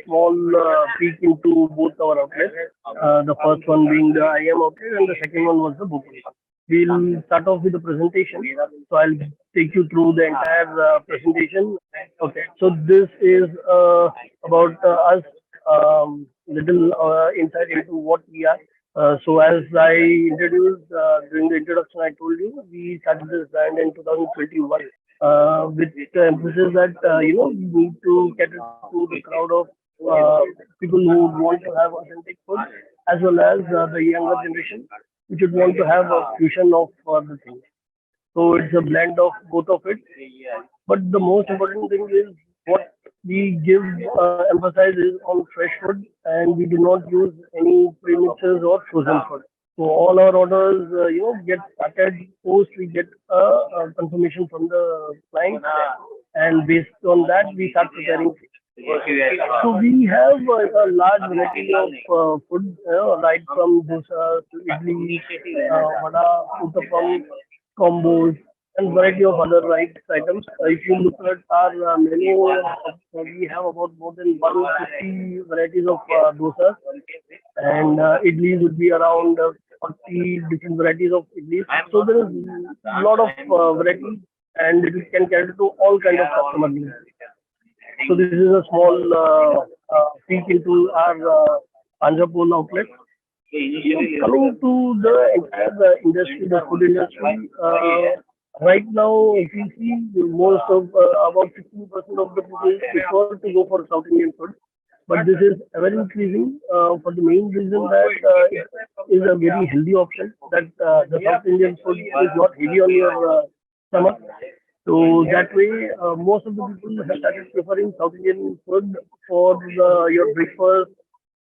small peek into both our outlets. The first one being the IM outlet, and the second one was the Bhopal. We'll start off with the presentation. So I'll take you through the entire presentation. Okay. So this is about us, little insight into what we are. So as I introduced during the introduction, I told you we started this brand in 2021 with the emphasis that we need to cater to the crowd of uh, people who want to have authentic food, as well as the younger generation, which would want to have a fusion of the things. So it's a blend of both of it. But the most important thing is what we give emphasize is on fresh food, and we do not use any premixes or frozen food. So all our orders, get started post we get a confirmation from the client, and based on that we start preparing. So we have a large variety of food, right from dosa to idli, vada, uttapam, combos, and variety of other rice items. If you look at our menu, we have about more than 150 varieties of dosas, and idlis would be around 40 different varieties of idlis. So there is a lot of variety, and it can cater to all kind of customer needs. So this is a small peek into our Anjapur outlet. Coming to the entire industry, the food industry, right now, if you see, most of about 15% of the people prefer to go for South Indian food, but this is ever increasing for the main reason that it is a very healthy option. That the South Indian food is not heavy on your stomach. So that way, most of the people have started preferring South Indian food for your breakfast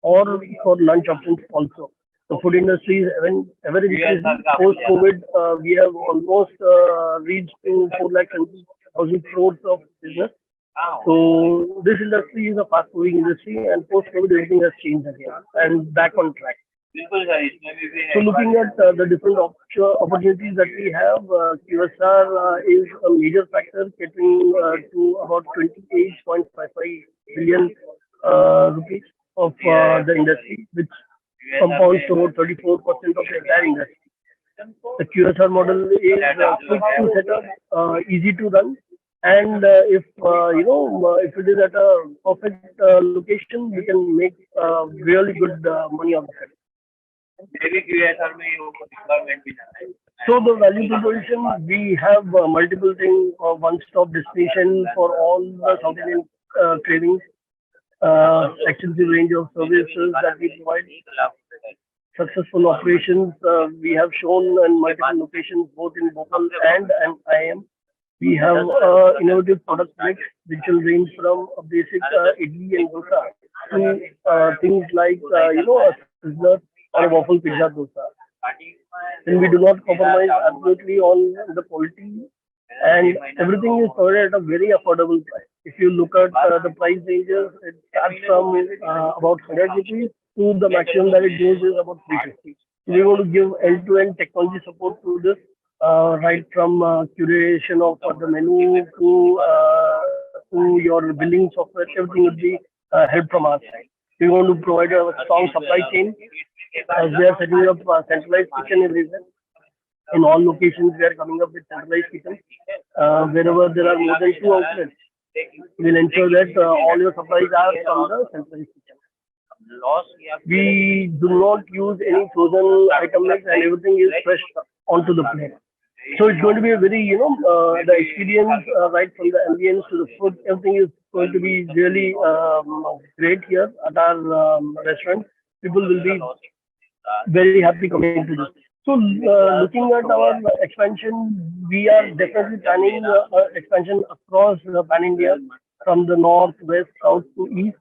or for lunch options also. The food industry is ever increasing. Post COVID, we have almost reached to 4,70,000 crores of business. So this industry is a fast moving industry, and post COVID everything has changed again and back on track. So looking at the different opportunities that we have, QSR is a major factor catering to about 28.55 billion rupees of the industry, which compounds to about 34% of the entire industry. The QSR model is quick to set up, easy to run, and if it is at a perfect location, we can make really good money out of it. So the value proposition, we have multiple things, one-stop destination for all the South Indian cravings, extensive range of services that we provide, successful operations. We have shown in multiple locations, both in Bhopal and IM. We have innovative product mix, which will range from a basic idli and dosa to things like, a sizzler or a waffle pizza dosa. And we do not compromise absolutely on the quality, and everything is provided at a very affordable price. If you look at the price ranges, it starts from about 100 rupees to the maximum that it goes is about 350. We want to give end-to-end technology support to this, right from curation of the menu to your billing software. Everything would be help from our side. We want to provide a strong supply chain, as we are setting up centralized kitchen everywhere. In all locations, we are coming up with centralized kitchen. Wherever there are more than two outlets, we'll ensure that all your supplies are from the centralized kitchen. We do not use any frozen item mix, and everything is fresh onto the plate. So it's going to be a very, the experience right from the ambience to the food, everything is going to be really great here at our restaurant. People will be very happy coming to this. So looking at our expansion, we are definitely planning expansion across Pan India, from the north, west, south to east.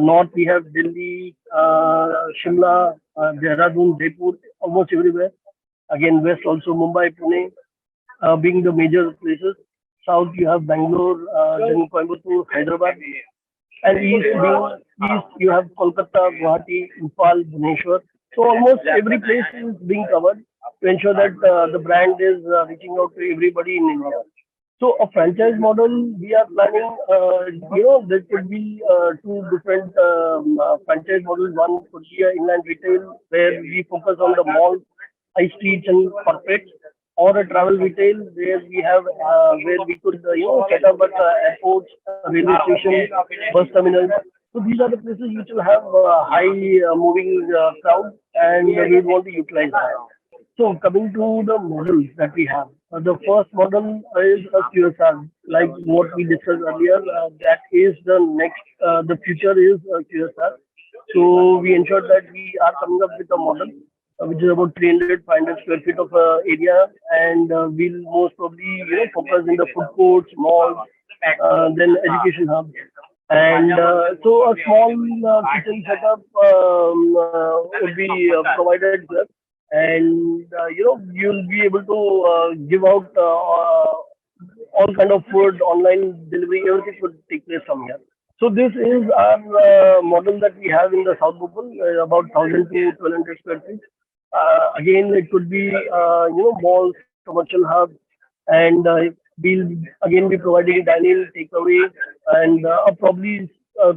North we have Delhi, Shimla, Dehradun, Jaipur, almost everywhere. Again, west also Mumbai, Pune, being the major places. South you have Bangalore, then Coimbatore, Hyderabad, and east you have Kolkata, Guwahati, Imphal, Bhubaneswar. So almost every place is being covered to ensure that the brand is reaching out to everybody in India. So a franchise model, we are planning, there could be two different franchise models. One could be a inland retail where we focus on the malls, high streets and corporates, or a travel retail where we have where we could set up at airports, railway stations, bus terminals. So these are the places which will have high moving crowd, and we want to utilize that. So coming to the models that we have, the first model is a QSR, like what we discussed earlier. That is the next, the future is QSR. So we ensured that we are coming up with a model which is about 300, 500 square feet of area, and we'll most probably focus in the food courts, malls, then education hubs. And so a small kitchen setup would be provided here, and you'll be able to give out all kind of food, online delivery, everything would take place from here. So this is our model that we have in the South Bhopal, about 1,000 to 1,200 square feet. Again, it could be malls, commercial hubs, and we'll again be providing dine-in, takeaway, and probably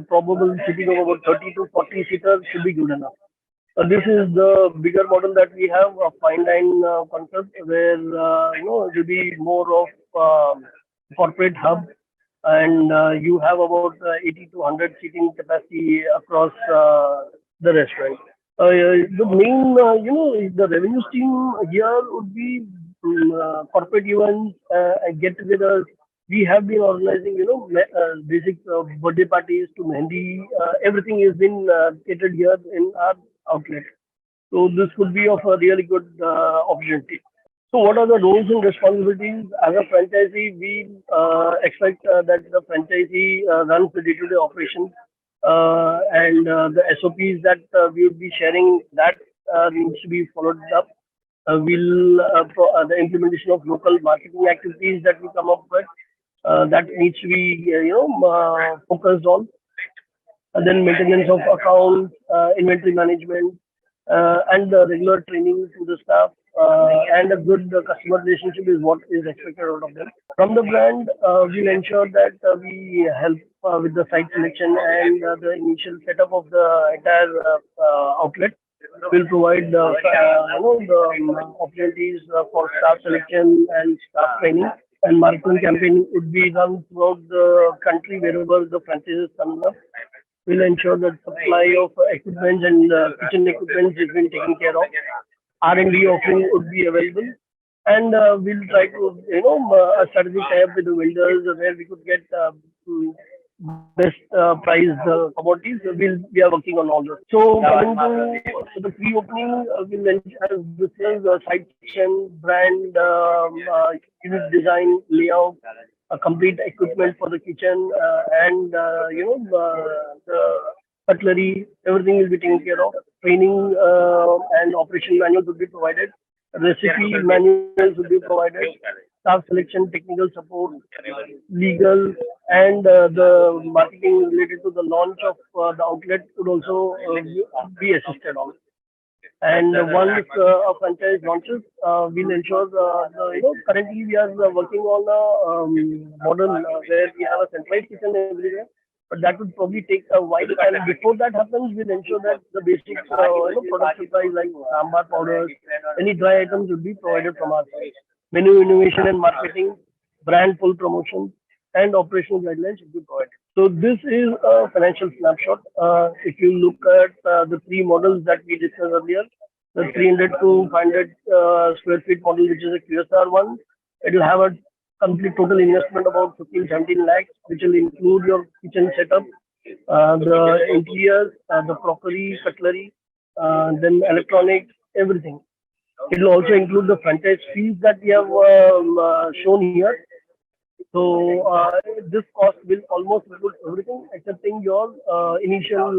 probable sitting of about 30 to 40 seaters should be good enough. This is the bigger model that we have, a fine dine concept where it will be more of corporate hub, and you have about 80 to 100 seating capacity across the restaurant. The main, the revenue stream here would be corporate events and get-togethers. We have been organizing, basic birthday parties to Mehndi. Everything has been catered here in our outlet. So this could be of a really good opportunity. So what are the roles and responsibilities as a franchisee? We expect that the franchisee runs the day-to-day operations, and the SOPs that we would be sharing, that needs to be followed up. The implementation of local marketing activities that we come up with, that needs to be focused on, and then maintenance of accounts, inventory management, and the regular training to the staff, and a good customer relationship is what is expected out of them. From the brand, we'll ensure that we help with the site selection and the initial setup of the entire outlet. We'll provide the opportunities for staff selection and staff training, and marketing campaign would be done throughout the country wherever the franchise is coming up. We'll ensure that supply of equipment and kitchen equipment has been taken care of. R&D offering would be available, and we'll try to a strategic tie-up with the vendors where we could get mm, best price commodities. We are working on all those. So coming to the pre-opening, we'll as discussed site selection, brand, unit design, layout, a complete equipment for the kitchen, and the cutlery, everything will be taken care of. Training and operation manuals will be provided. Recipe manuals will be provided. Staff selection, technical support, legal, and the marketing related to the launch of the outlet would also be assisted on. And once a franchise launches, we'll ensure currently we are working on a model where we have a centralized kitchen everywhere, but that would probably take a while. And before that happens, we'll ensure that the basic product supplies like sambar powders, any dry items will be provided from our side. Menu innovation and marketing, brand full promotion, and operational guidelines should be provided. So this is a financial snapshot. If you look at the three models that we discussed earlier, the 300 to 500 square feet model, which is a QSR one, it will have a complete total investment about 15, 17 lakhs, which will include your kitchen setup, the interiors, the crockery, cutlery, then electronics, everything. It will also include the franchise fees that we have shown here. So this cost will almost include everything excepting your initial,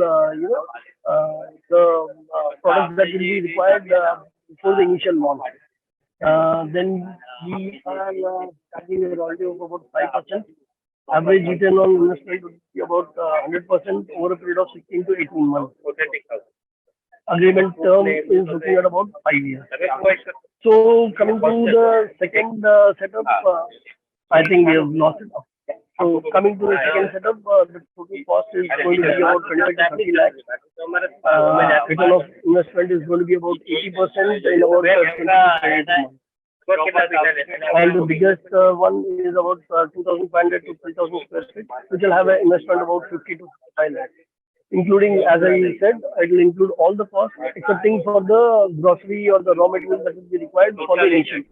the products that will be required for the initial launch. Then we are charging a royalty of about 5%. Average return on investment would be about 100% over a period of 16 to 18 months. Agreement term is looking at about 5 years. So coming to the second setup, I think we have lost it now. So coming to the second setup, the total cost is going to be about 25 to 30 lakhs. Return of investment is going to be about 80% in about 20 to 28 months. And the biggest one is about 2,500 to 3,000 square feet, which will have an investment about 50 to 55 lakhs. Including, as I said, it will include all the costs, excepting for the grocery or the raw material that will be required for the initial.